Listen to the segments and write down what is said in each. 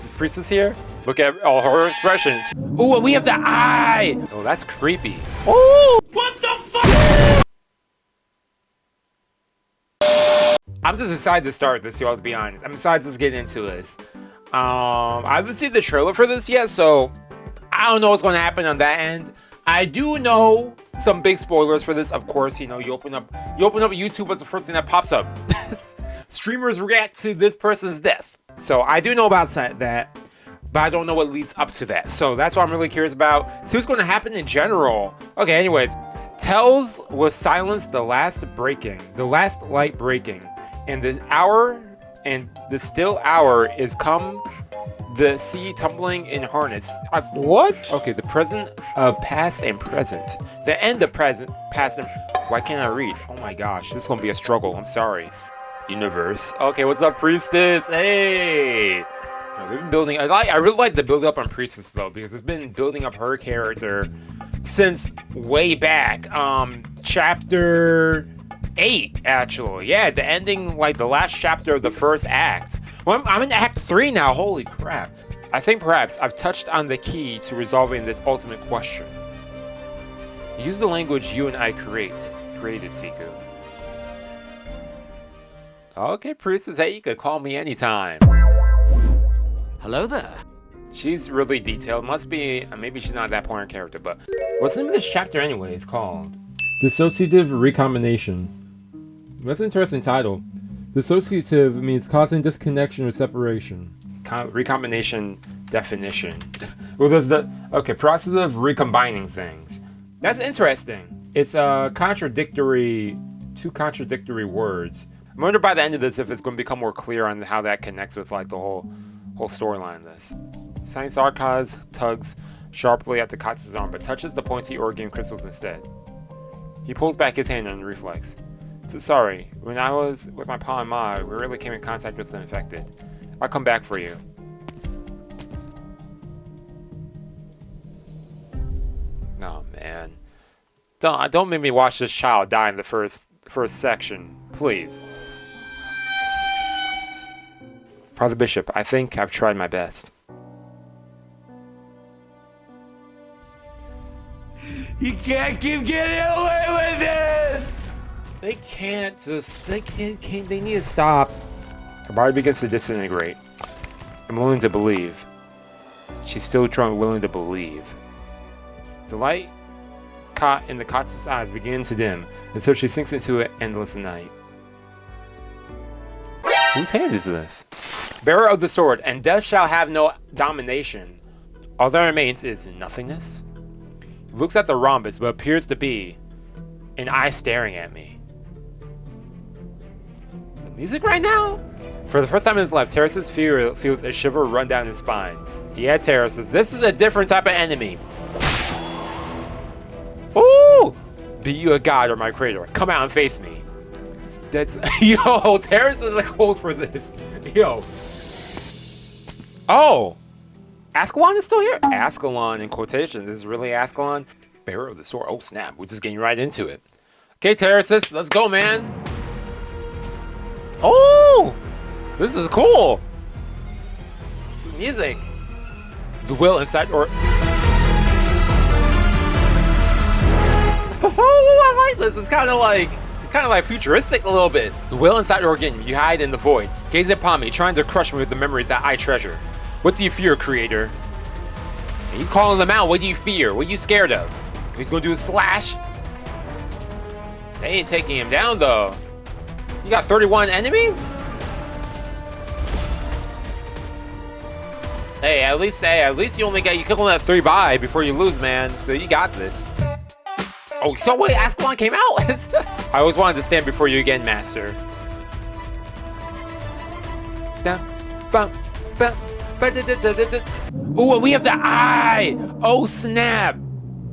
This priestess here? Look at all her expressions. Ooh, and we have the eye! Oh, that's creepy. Oh! What the fuck? I'm just excited to start this, y'all, to be honest. I'm excited to get into this. I haven't seen the trailer for this yet, so I don't know what's going to happen on that end. I do know some big spoilers for this. Of course, you know, you open up YouTube, what's the first thing that pops up? Streamers react to this person's death. So I do know about that, but I don't know what leads up to that. So that's what I'm really curious about. See what's going to happen in general. Okay, anyways. Tells was silenced the last light breaking. And the still hour is come, the sea tumbling in harness. What? Okay, the present of past and present. The end of present, past, and... Why can't I read? Oh my gosh, this is gonna be a struggle. I'm sorry. Universe. Okay, what's up, Priestess? Hey! We've been building... I really like the build up on Priestess, though, because it's been building up her character since way back. Chapter 8, actually. Yeah, the ending, like, the last chapter of the first act. Well, I'm in Act 3 now. Holy crap. I think perhaps I've touched on the key to resolving this ultimate question. Use the language you and I created, Seku. Okay, Priestess, hey, you could call me anytime. Hello there. She's really detailed. Must be, maybe she's not that important character, but what's the name of this chapter anyway? It's called Dissociative Recombination. That's an interesting title. Dissociative means causing disconnection or separation. Recombination definition. Well, there's the process of recombining things. That's interesting. It's two contradictory words. I wonder by the end of this if it's going to become more clear on how that connects with like the whole storyline of this. Science Archives tugs sharply at the kal'tsit's arm, but touches the pointy organ crystals instead. He pulls back his hand on reflex. So sorry, when I was with my pa and ma, we really came in contact with the infected. I'll come back for you. Oh man. Don't make me watch this child die in the first section, please. Father Bishop, I think I've tried my best. You can't keep getting away with it! They can't just, they need to stop. Her body begins to disintegrate. I'm willing to believe. She's still willing to believe. The light caught in the kal'tsit's eyes begins to dim, and so she sinks into an endless night. Whose hand is this? Bearer of the sword, and death shall have no domination. All that remains is nothingness. He looks at the rhombus, but appears to be an eye staring at me. The music right now? For the first time in his life, Theresis feels a shiver run down his spine. Yeah, Theresis, this is a different type of enemy. Ooh! Be you a god or my creator, come out and face me. That's yo, Theresis is like old for this. Yo. Oh! Ascalon is still here? Ascalon in quotation. This is really Ascalon. Bearer of the sword. Oh snap, we're just getting right into it. Okay, Theresis, let's go, man. Oh! This is cool. The music. The will inside or... Oh, I like this. It's kind of like futuristic a little bit. The will inside organ, you hide in the void. Gaze upon me, trying to crush me with the memories that I treasure. What do you fear, creator? And he's calling them out. What do you fear? What are you scared of? He's gonna do a slash. They ain't taking him down though. You got 31 enemies? Hey, at least you only got, you kill him at 3 by before you lose, man. So you got this. Oh, so wait, Ascalon came out? I always wanted to stand before you again, master. Ooh, and we have the eye! Oh, snap!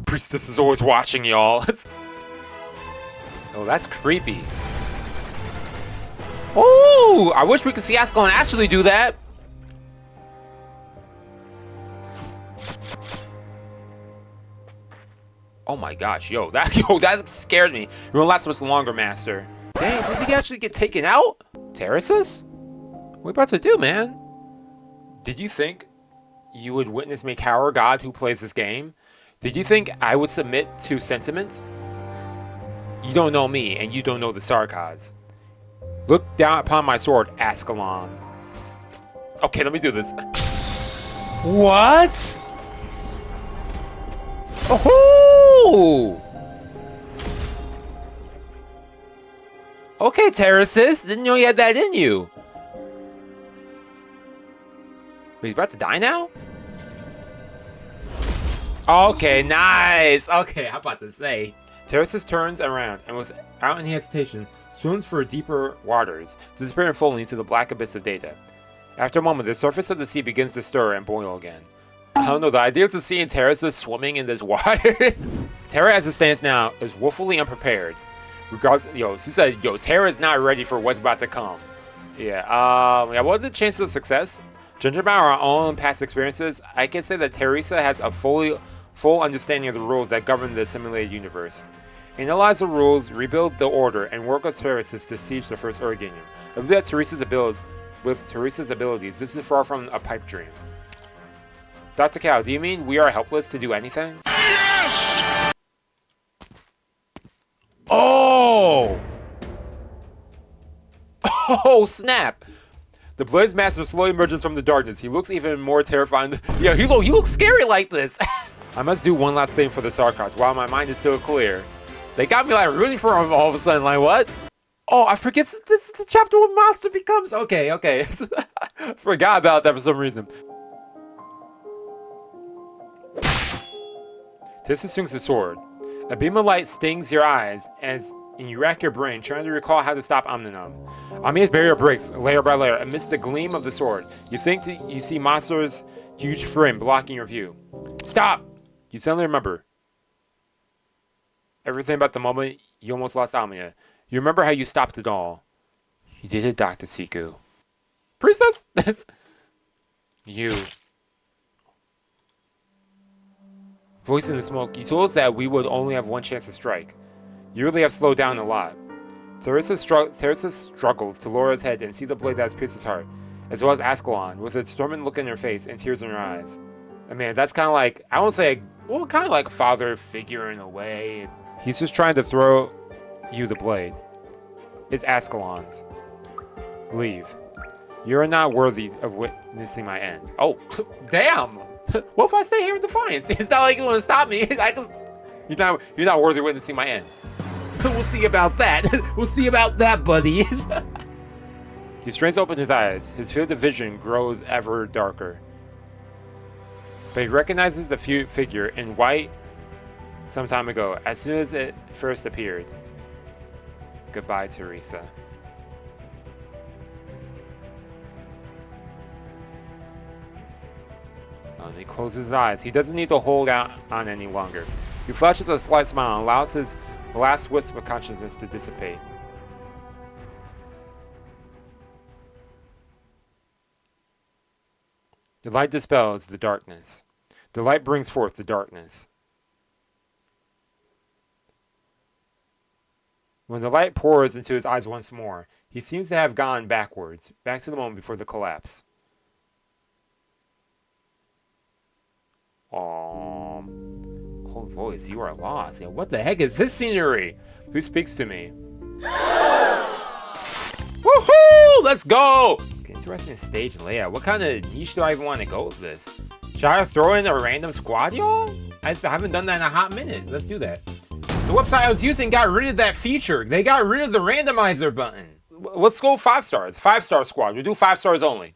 Priestess is always watching, y'all. Oh, that's creepy. Oh, I wish we could see Ascalon actually do that. Oh my gosh, that scared me. It won't last much longer, master. Dang, did he actually get taken out? Theresis? What are we about to do, man? Did you think you would witness me cower God who plays this game? Did you think I would submit to sentiment? You don't know me, and you don't know the Sarkaz. Look down upon my sword, Ascalon. Okay, let me do this. What? Oh! Okay, Theresis, didn't know you had that in you. He's about to die now? Okay, nice. Okay, I'm about to say. Theresis turns around and without any hesitation, swims for deeper waters, disappearing fully into the black abyss of data. After a moment, the surface of the sea begins to stir and boil again. I don't know, the idea of seeing Theresis swimming in this water. Terra, as it stands now, is woefully unprepared. She said, Terra is not ready for what's about to come. Yeah, what are the chances of success? Judging by our own past experiences, I can say that Teresa has a full understanding of the rules that govern the simulated universe. Analyze the rules, rebuild the order, and work with Theresis to siege the first Organium. I believe that with Teresa's abilities, this is far from a pipe dream. Dr. Cal, do you mean we are helpless to do anything? Yes! Oh! Oh, snap! The Blade's Master slowly emerges from the darkness. He looks even more terrifying. Yeah, he looks scary like this. I must do one last thing for the Sarkaz while my mind is still clear. They got me like rooting for him all of a sudden, like what? Oh, I forget this is the chapter where Master becomes... Okay. Forgot about that for some reason. Theresis swings his sword. A beam of light stings your eyes and you rack your brain, trying to recall how to stop Omninum. Amiya's barrier breaks, layer by layer, amidst the gleam of the sword. You think you see Monster's huge frame blocking your view. Stop! You suddenly remember everything about the moment you almost lost Amiya. You remember how you stopped it all. You did it, Dr. Seku. Princess? You. Voice in the smoke. You told us that we would only have one chance to strike. You really have slowed down a lot. Theresis struggles to lower his head and see the blade that has pierced his heart, as well as Ascalon, with a determined look in her face and tears in her eyes. I mean, that's kind of like, I won't say, well, kind of like father figure in a way. He's just trying to throw you the blade. It's Ascalon's. Leave. You are not worthy of witnessing my end. Oh, damn! What if I stay here in defiance? It's not like you want to stop me. You're not worthy of witnessing my end. We'll see about that. We'll see about that, buddy. He strains open his eyes. His field of vision grows ever darker. But he recognizes the figure in white some time ago, as soon as it first appeared. Goodbye, Teresa. And he closes his eyes. He doesn't need to hold out on any longer. He flashes a slight smile and allows his last wisp of consciousness to dissipate. The light dispels the darkness. The light brings forth the darkness. When the light pours into his eyes once more, he seems to have gone backwards, back to the moment before the collapse. Cold voice, you are lost. Yeah, what the heck is this scenery? Who speaks to me? Woohoo! Let's go! Interesting stage layout. What kind of niche do I even want to go with this? Should I throw in a random squad, y'all? I haven't done that in a hot minute. Let's do that. The website I was using got rid of that feature. They got rid of the randomizer button. Let's go 5 stars. 5-star squad. We'll do 5 stars only.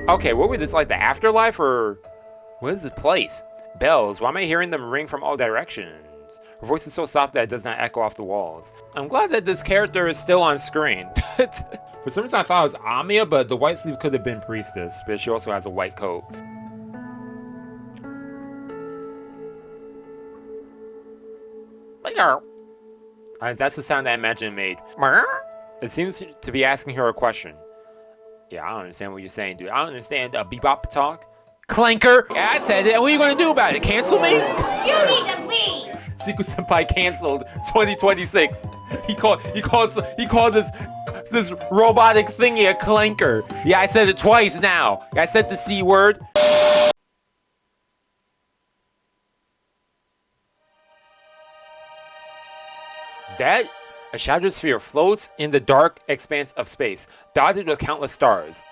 Okay, what was this, like the afterlife or... What is this place? Bells. Why am I hearing them ring from all directions? Her voice is so soft that it does not echo off the walls. I'm glad that this character is still on screen. For some reason I thought it was Amiya, but the white sleeve could have been Priestess, but she also has a white coat. That's the sound I imagine it made. It seems to be asking her a question. Yeah, I don't understand what you're saying, dude. I don't understand bebop talk. Clanker! Yeah, I said it. What are you gonna do about it? Cancel me? You need to leave! Seku-Senpai canceled 2026. He called this this robotic thingy, a clanker. Yeah, I said it twice now. I said the C word. That a shattered sphere floats in the dark expanse of space, dotted with countless stars.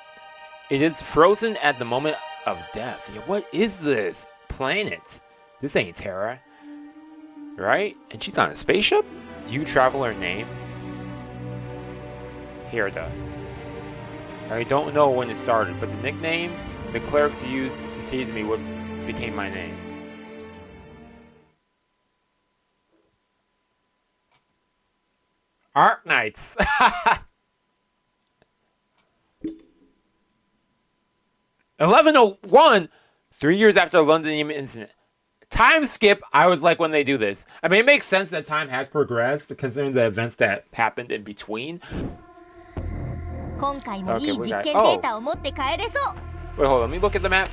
It is frozen at the moment of death. Yeah, what is this planet? This ain't Terra, right? And she's on a spaceship? You traveler name? Herda. I don't know when it started, but the nickname the clerics used to tease me with became my name. Arknights. 1101, 3 years after the London incident. Time skip, I was like when they do this. I mean, it makes sense that time has progressed considering the events that happened in between. Okay, we got, oh. Wait, hold on, let me look at the map.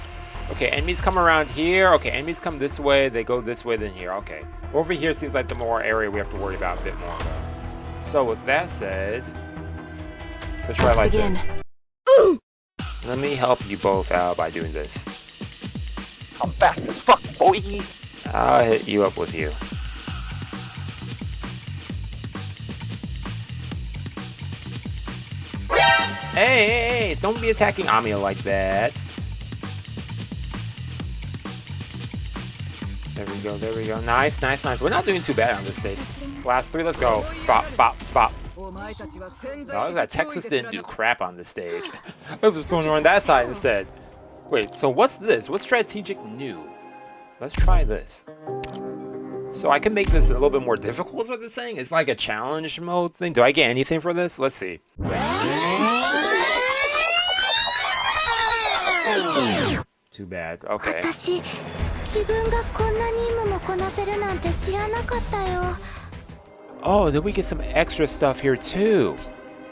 Okay, enemies come around here. Okay, enemies come this way, they go this way, then here. Okay, over here seems like the more area we have to worry about a bit more. So with that said, let's try like this. Let me help you both out by doing this. I'm fast as fuck, boy. I'll hit you up with you. Hey, don't be attacking Amiya like that. There we go. Nice. We're not doing too bad on this stage. Last three, let's go. Bop. Oh, that Texas didn't do crap on this stage. Let's just throw on that side instead. Wait, so what's this? What's strategic new? Let's try this. So I can make this a little bit more difficult is what they're saying? It's like a challenge mode thing. Do I get anything for this? Let's see. Too bad. Okay. Oh, then we get some extra stuff here too.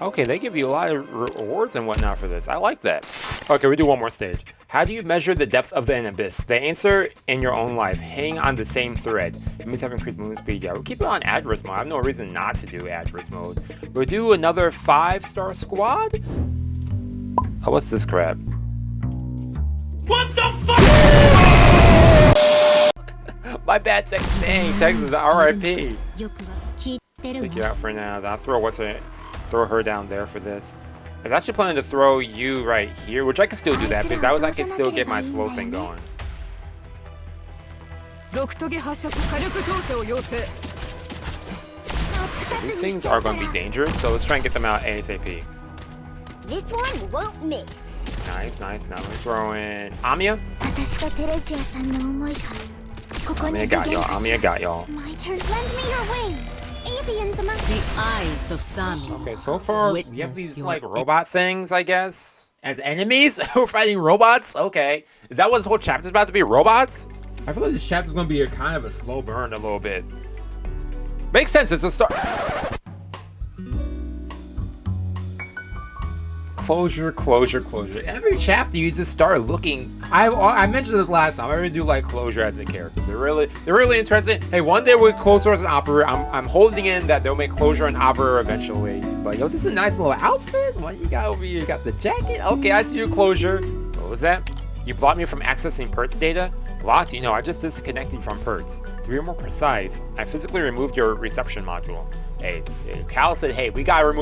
Okay, they give you a lot of rewards and whatnot for this. I like that. Okay, we do one more stage. How do you measure the depth of an abyss? The answer in your own life. Hang on the same thread. It means have increased movement speed. Yeah, we'll keep it on adverse mode. I have no reason not to do adverse mode. We'll do another 5-star squad. Oh, what's this crap? What the fuck? My bad, Texas. Dang, Texas, RIP. Take you out for now. I'll throw her down there for this. I was actually planning to throw you right here, which I can still do that because I can still get my slow thing going. These things are going to be dangerous, so let's try and get them out ASAP. This one won't miss. Nice. Now let's throw in Amiya. Amiya got y'all. My turn. Lend me your wings. The eyes of Sami. Okay, so far we have these like robot things, I guess, as enemies. We're fighting robots. Okay, is that what this whole chapter's about to be? Robots? I feel like this chapter's gonna be a kind of a slow burn a little bit. Makes sense. It's a start. Closure. Every chapter you just start looking. I mentioned this last time. I really do like Closure as a character. They're really interesting. Hey, one day with Closure as an opera, I'm holding in that they'll make Closure an opera eventually. But yo, this is a nice little outfit. What you got over here? You got the jacket. Okay, I see your Closure. What was that? You blocked me from accessing PERTS data? Blocked? You know, I just disconnected from PERTS. To be more precise, I physically removed your reception module. Hey, Cal said, hey, we gotta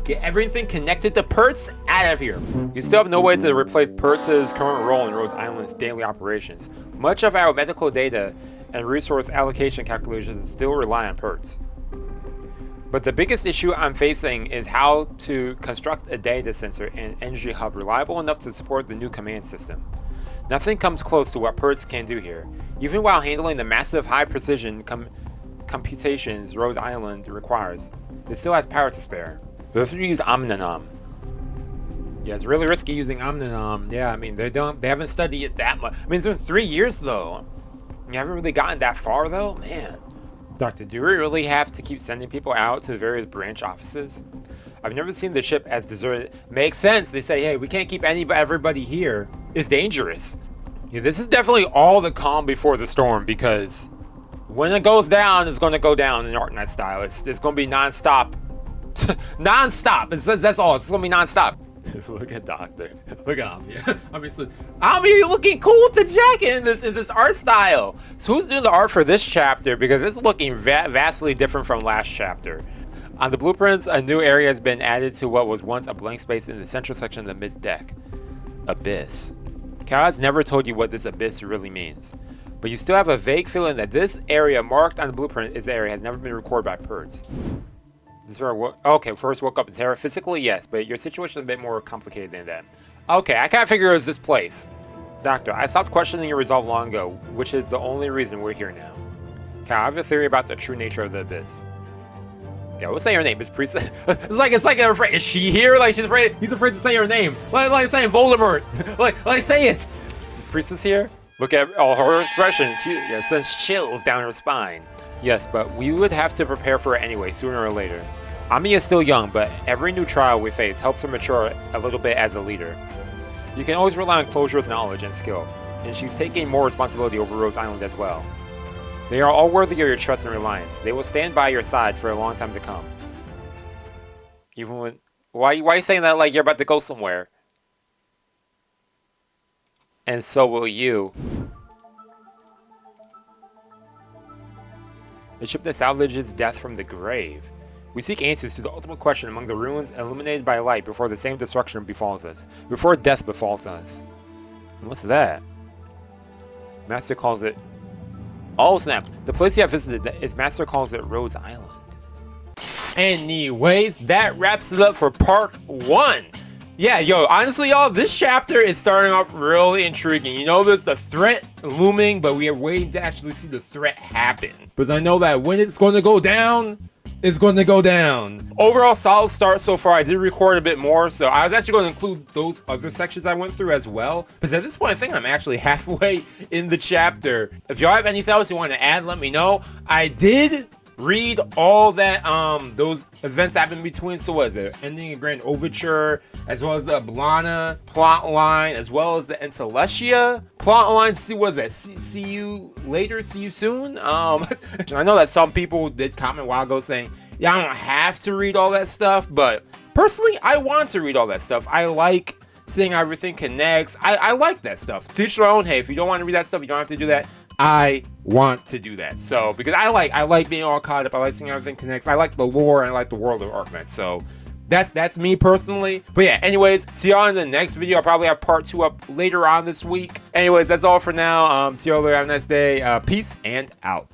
get everything connected to PERTS out of here. You still have no way to replace PERTS' current role in Rhode Island's daily operations. Much of our medical data and resource allocation calculations still rely on PERTS. But the biggest issue I'm facing is how to construct a data center and energy hub reliable enough to support the new command system. Nothing comes close to what PERTS can do here, even while handling the massive high-precision computations Rhode Island requires. It still has power to spare. We have to use Omninom. Yeah, it's really risky using Omninom. Yeah, I mean, they haven't studied it that much. I mean, it's been 3 years though. You haven't really gotten that far though, man. Doctor, do we really have to keep sending people out to the various branch offices? I've never seen the ship as deserted. Makes sense. They say, hey, we can't keep everybody here. It's dangerous. Yeah, this is definitely all the calm before the storm because when it goes down, it's going to go down in Arknight style. It's going to be non-stop Non-stop. That's all. It's gonna be non-stop. Look at Doctor. Look at Ami. I mean, so, Ami looking cool with the jacket in this art style. So who's doing the art for this chapter? Because it's looking vastly different from last chapter. On the blueprints, a new area has been added to what was once a blank space in the central section of the mid-deck. Abyss. Kal'tsit never told you what this abyss really means, but you still have a vague feeling that this area marked on the blueprint is area has never been recorded by Perds. Okay, first woke up in terror. Physically, yes, but your situation is a bit more complicated than that. Okay, I kind of figure it was this place. Doctor, I stopped questioning your resolve long ago, which is the only reason we're here now. Cal, I have a theory about the true nature of the abyss. Yeah, we'll say her name. It's Priest. it's like they're afraid. Is she here? Like she's afraid. He's afraid to say her name. Like saying Voldemort. like say it. Is Priestess here? Look at all her expression. She sends chills down her spine. Yes, but we would have to prepare for it anyway, sooner or later. Ami is still young, but every new trial we face helps her mature a little bit as a leader. You can always rely on Closure's knowledge and skill, and she's taking more responsibility over Rose Island as well. They are all worthy of your trust and reliance. They will stand by your side for a long time to come. Even when... Why are you saying that like you're about to go somewhere? And so will you. The ship that salvages death from the grave. We seek answers to the ultimate question among the ruins illuminated by light before the same destruction befalls us. Before death befalls us. And what's that? Master calls it... Oh snap. The place you have visited, his master calls it Rose Island. Anyways, that wraps it up for part 1. Yeah, yo, honestly, y'all, this chapter is starting off really intriguing. You know, there's the threat looming, but we are waiting to actually see the threat happen. Because I know that when it's going to go down, it's going to go down. Overall, solid start so far. I did record a bit more, so I was actually going to include those other sections I went through as well. Because at this point, I think I'm actually halfway in the chapter. If y'all have anything else you want to add, let me know. I did read all that those events happened between. So was it ending a grand overture, as well as the Blana plot line, as well as the Enteletia plot line. See you later, see you soon. I know that some people did comment a while ago saying, yeah, I don't have to read all that stuff, but personally I want to read all that stuff. I like seeing how everything connects. I like that stuff. Teach your own. Hey, if you don't want to read that stuff, you don't have to do that. I want to do that. So because I like being all caught up. I like seeing how everything connects. I like the lore and I like the world of Arknights. So that's me personally. But yeah, anyways, see y'all in the next video. I'll probably have part 2 up later on this week. Anyways, that's all for now. See y'all later. Have a nice day. Peace and out.